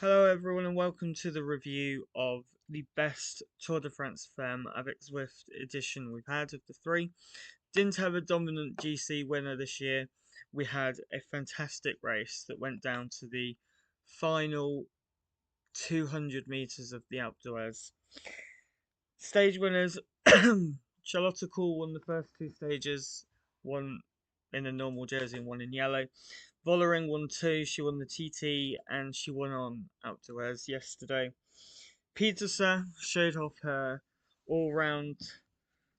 Hello everyone and welcome to the review of the best Tour de France Femmes avec Zwift edition we've had of the three. Didn't have a dominant GC winner this year. We had a fantastic race that went down to the final 200 meters of the Alpe d'Huez. Stage winners: Charlotte Kool won the first two stages, one in a normal jersey and one in yellow. Vollering won two. She won the TT and she won on Alpe d'Huez yesterday. Petersa showed off her all-round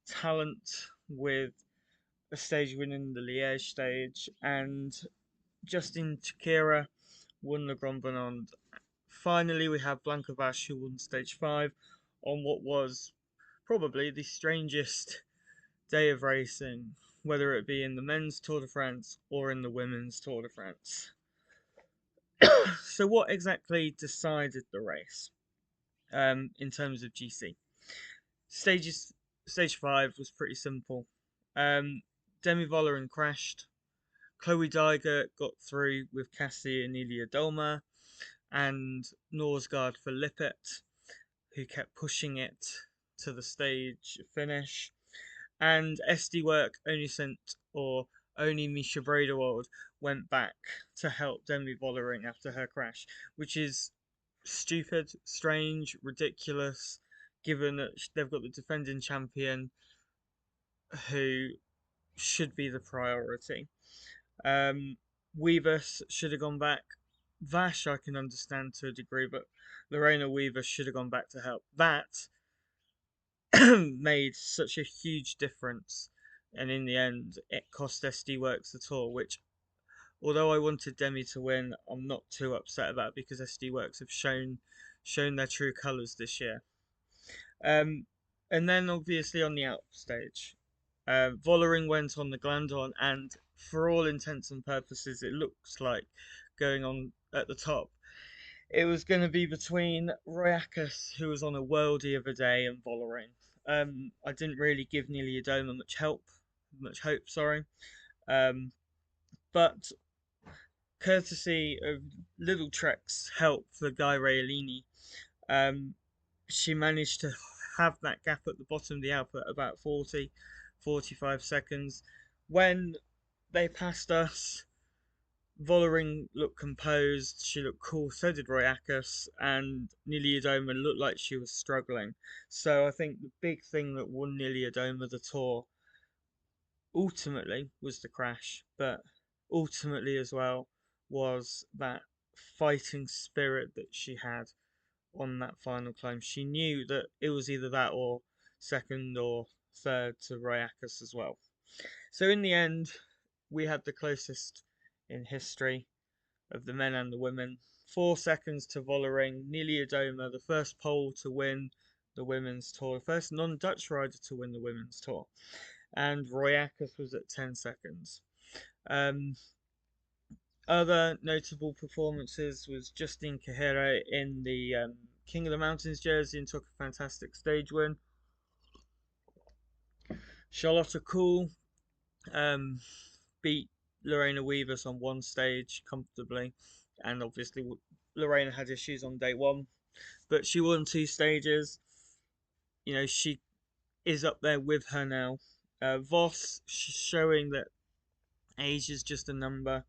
talent with a stage win in the Liège stage, and Justin Takira won the Grand Bonnard. Finally, we have Blanca Vash who won stage 5 on what was probably the strangest day of racing, whether it be in the men's Tour de France or in the women's Tour de France. So what exactly decided the race in terms of GC? Stage 5 was pretty simple. Demi Vollering crashed. Chloe Dygert got through with Cassie and Ilia Dolma, and Norsgaard for Lippert, who kept pushing it to the stage finish. And SD Work only Misha Bradewald went back to help Demi Vollering after her crash, which is stupid, strange, ridiculous, given that they've got the defending champion who should be the priority. Weaver should have gone back. Vash I can understand to a degree, but Lorena Weaver should have gone back to help. That made such a huge difference, and in the end, it cost SD Works the tour. Which, although I wanted Demi to win, I'm not too upset about because SD Works have shown their true colours this year. And then obviously on the Alp stage, Vollering went on the Glandon, and for all intents and purposes, it looks like going on at the top. It was going to be between Royakis, who was on a worldie of a day, and Vollering. I didn't really give Niliadoma much hope, sorry. But courtesy of Little Trek's help for Guy Railini, she managed to have that gap at the bottom of the Alp at about 45 seconds. When they passed us, Vollering looked composed, she looked cool, so did Royakis, and Niliadoma looked like she was struggling. So I think the big thing that won Niliadoma the tour ultimately was the crash, but ultimately as well was that fighting spirit that she had on that final climb. She knew that it was either that or second or third to Royakis as well. So in the end, we had the closest in history of the men and the women. 4 seconds to Vollering. Niliadoma, the first Pole to win the women's tour, the first non-Dutch rider to win the women's tour, and Royakis was at 10 seconds. Other notable performances was Justine Kehera in the King of the Mountains jersey and took a fantastic stage win. Charlotte Kool beat Lorena Weavers on one stage comfortably, and obviously Lorena had issues on day one, but she won two stages. You know, she is up there with her now. Voss showing that age is just a number,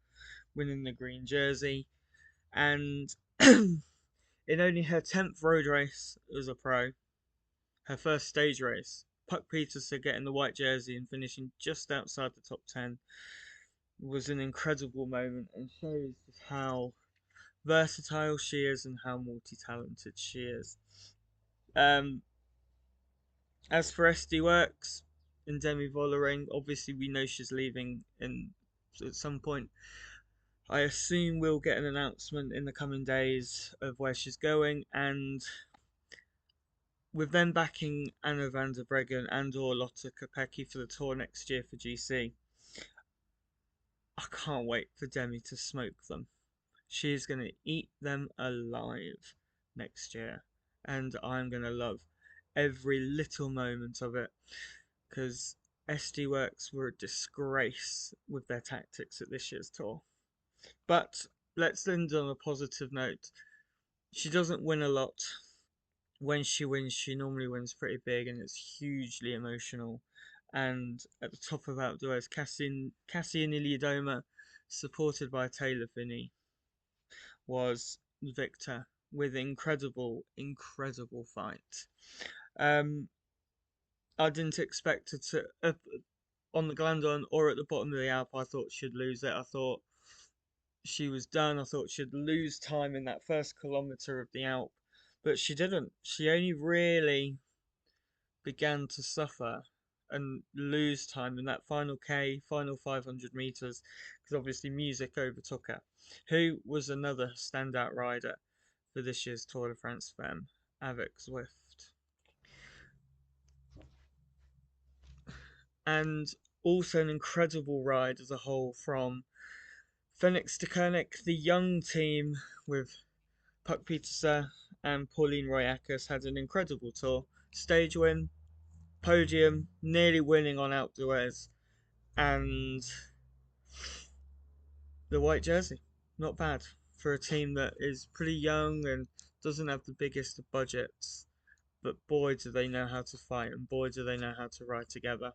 winning the green jersey, and in only her 10th road race as a pro, her first stage race, Puck Peterson getting the white jersey and finishing just outside the top 10 was an incredible moment and shows just how versatile she is and how multi-talented she is. As for SD Works and Demi Vollering, obviously we know she's leaving at some point. I assume we'll get an announcement in the coming days of where she's going, and with them backing Anna van der Breggen and or Lotte Kopecky for the tour next year for GC, I can't wait for Demi to smoke them. She is going to eat them alive next year, and I'm going to love every little moment of it, because SD Works were a disgrace with their tactics at this year's tour. But let's end on a positive note. She doesn't win a lot. When she wins, she normally wins pretty big, and it's hugely emotional. And at the top of outdoor is Cassian Iliadoma, supported by Taylor Finney, was victor with incredible fight. Um, I didn't expect her to on the Glandon or at the bottom of the Alp. I thought she'd lose it. I thought she was done. I thought she'd lose time in that first kilometre of the Alp, but she didn't. She only really began to suffer and lose time in that final 500 metres, because obviously Music overtook her, who was another standout rider for this year's Tour de France Femmes, avec Zwift. And also an incredible ride as a whole from Phoenix to Koenig. The young team with Puck Pieterse and Pauline Royakas had an incredible tour. Stage win, podium, nearly winning on outdoors, and the white jersey. Not bad for a team that is pretty young and doesn't have the biggest of budgets. But boy, do they know how to fight, and boy, do they know how to ride together.